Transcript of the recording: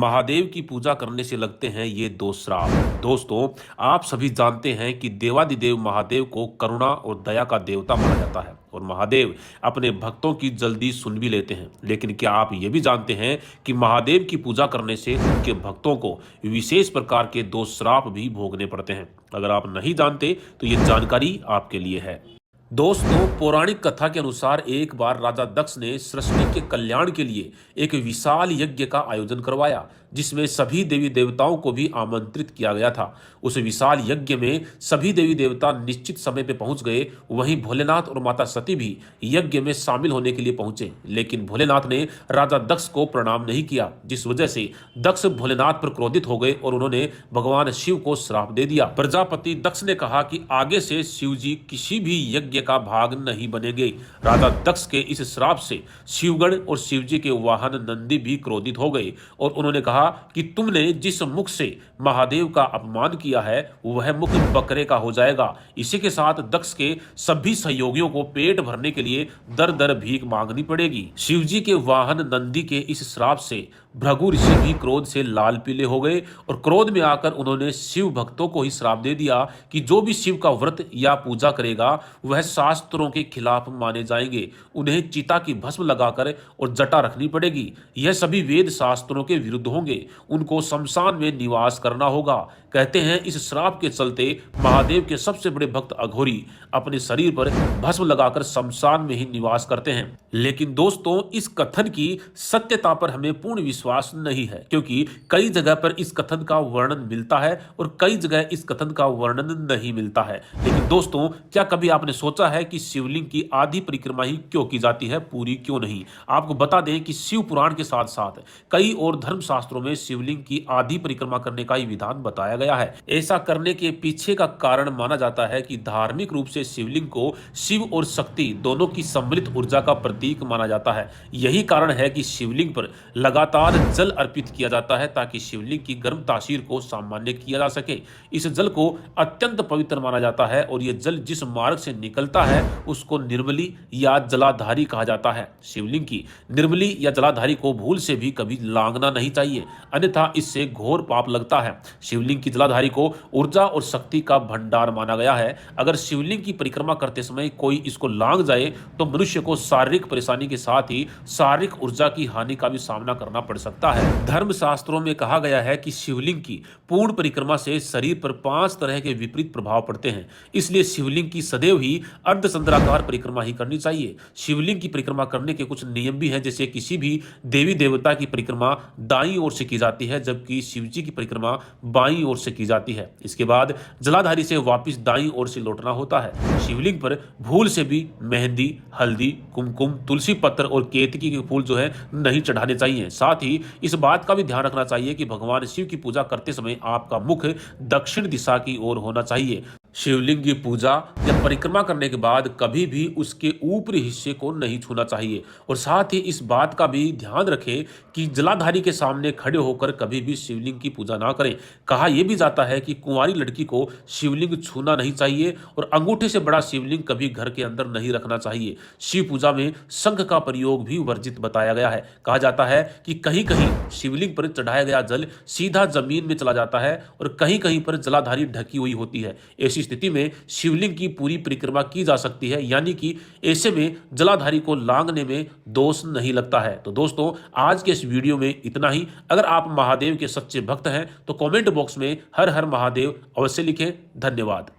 महादेव की पूजा करने से लगते हैं ये दो श्राप। दोस्तों, आप सभी जानते हैं कि देवादिदेव महादेव को करुणा और दया का देवता माना जाता है और महादेव अपने भक्तों की जल्दी सुन भी लेते हैं। लेकिन क्या आप ये भी जानते हैं कि महादेव की पूजा करने से उनके भक्तों को विशेष प्रकार के दो श्राप भी भोगने पड़ते हैं? अगर आप नहीं जानते तो ये जानकारी आपके लिए है। दोस्तों, पौराणिक कथा के अनुसार एक बार राजा दक्ष ने सृष्टि के कल्याण के लिए एक विशाल यज्ञ का आयोजन करवाया, जिसमें सभी देवी देवताओं को भी आमंत्रित किया गया था। उस विशाल यज्ञ में सभी देवी देवता निश्चित समय पर पहुंच गए। वहीं भोलेनाथ और माता सती भी यज्ञ में शामिल होने के लिए पहुंचे, लेकिन भोलेनाथ ने राजा दक्ष को प्रणाम नहीं किया, जिस वजह से दक्ष भोलेनाथ पर क्रोधित हो गए और उन्होंने भगवान शिव को श्राप दे दिया। प्रजापति दक्ष ने कहा कि आगे से शिव जी किसी भी यज्ञ का भाग नहीं बनेंगे। राजा दक्ष के इस श्राप से शिवगण और शिवजी के वाहन नंदी भी क्रोधित हो गए और उन्होंने कहा कि तुमने जिस मुख से महादेव का अपमान किया है वह मुख बकरे का हो जाएगा। इसी के साथ दक्ष के सभी सहयोगियों को पेट भरने के लिए दर दर भीख मांगनी पड़ेगी। शिवजी के वाहन नंदी के इस श्राप से भृगु ऋषि भी क्रोध से लाल पीले हो गए और क्रोध में आकर उन्होंने शिव भक्तों को ही श्राप दे दिया कि जो भी शिव का व्रत या पूजा करेगा वह शास्त्रों के खिलाफ माने जाएंगे। उन्हें चिता की भस्म लगाकर और जटा रखनी पड़ेगी। यह सभी वेद शास्त्रों के विरुद्ध होंगे। उनको शमशान में निवास करना होगा। कहते हैं इस श्राप के चलते महादेव के सबसे बड़े भक्त अघोरी अपने शरीर पर भस्म लगाकर शमशान में ही निवास करते हैं। लेकिन दोस्तों, इस कथन की सत्यता पर हमें पूर्ण विश्वास नहीं है, क्योंकि कई जगह पर इस कथन का वर्णन मिलता है और कई जगह इस कथन का वर्णन नहीं मिलता है। लेकिन दोस्तों, क्या कभी आपने सोचा है कि शिवलिंग की आधी परिक्रमा ही क्यों की जाती है, पूरी क्यों नहीं? आपको बता दें कि शिव पुराण के साथ साथ कई और धर्म शास्त्रों में शिवलिंग की आधी परिक्रमा करने का ही विधान बताया गया है। ऐसा करने के पीछे का कारण माना जाता है कि धार्मिक रूप से शिवलिंग को शिव और शक्ति दोनों की सम्मिलित ऊर्जा का प्रतीक माना जाता है। यही कारण है कि शिवलिंग पर लगातार जल अर्पित किया जाता है ताकि शिवलिंग की गर्म तासीर को सामान्य किया जा सके। इस जल को अत्यंत पवित्र माना जाता है और यह जल जिस मार्ग से निकलता है उसको निर्मली या जलाधारी कहा जाता है। शिवलिंग की निर्मली या जलाधारी को भूल से भी कभी लांघना नहीं चाहिए, अन्यथा इससे घोर पाप लगता है। शिवलिंग की जलाधारी को ऊर्जा और शक्ति का भंडार माना गया है। अगर शिवलिंग की परिक्रमा करते समय कोई इसको लांघ जाए तो मनुष्य को शारीरिक परेशानी के साथ ही शारीरिक ऊर्जा की हानि का भी सामना करना पड़ सकता है। धर्म शास्त्रों में कहा गया है कि शिवलिंग की पूर्ण परिक्रमा से शरीर पर 5 तरह के विपरीत प्रभाव पड़ते हैं। इसलिए शिवलिंग की सदैव ही अर्धचंद्राकार परिक्रमा ही करनी चाहिए। शिवलिंग की परिक्रमा करने के कुछ नियम भी हैं, जैसे किसी भी देवी देवता की परिक्रमा दाईं ओर से की जाती है, जबकि शिवजी की परिक्रमा बाईं ओर से की जाती है। इसके बाद जलाधारी से वापस दाईं ओर से लौटना होता है। शिवलिंग पर भूल से भी मेहंदी, हल्दी, कुमकुम, तुलसी पत्र और केतकी के फूल जो है नहीं चढ़ाने चाहिए। साथ ही इस बात का भी ध्यान रखना चाहिए कि भगवान शिव की पूजा करते समय आपका मुख दक्षिण दिशा की ओर होना चाहिए। शिवलिंग की पूजा या परिक्रमा करने के बाद कभी भी उसके ऊपरी हिस्से को नहीं छूना चाहिए और साथ ही इस बात का भी ध्यान रखें कि जलाधारी के सामने खड़े होकर कभी भी शिवलिंग की पूजा ना करें। कहा यह भी जाता है कि कुंवारी लड़की को शिवलिंग छूना नहीं चाहिए और अंगूठे से बड़ा शिवलिंग कभी घर के अंदर नहीं रखना चाहिए। शिव पूजा में शंख का प्रयोग भी वर्जित बताया गया है। कहा जाता है कि कहीं कहीं शिवलिंग पर चढ़ाया गया जल सीधा जमीन में चला जाता है और कहीं कहीं पर जलाधारी ढकी हुई होती है। ऐसी स्थिति में शिवलिंग की पूरी परिक्रमा की जा सकती है, यानी कि ऐसे में जलाधारी को लांघने में दोष नहीं लगता है। तो दोस्तों, आज के इस वीडियो में इतना ही। अगर आप महादेव के सच्चे भक्त हैं तो कमेंट बॉक्स में हर हर महादेव अवश्य लिखें। धन्यवाद।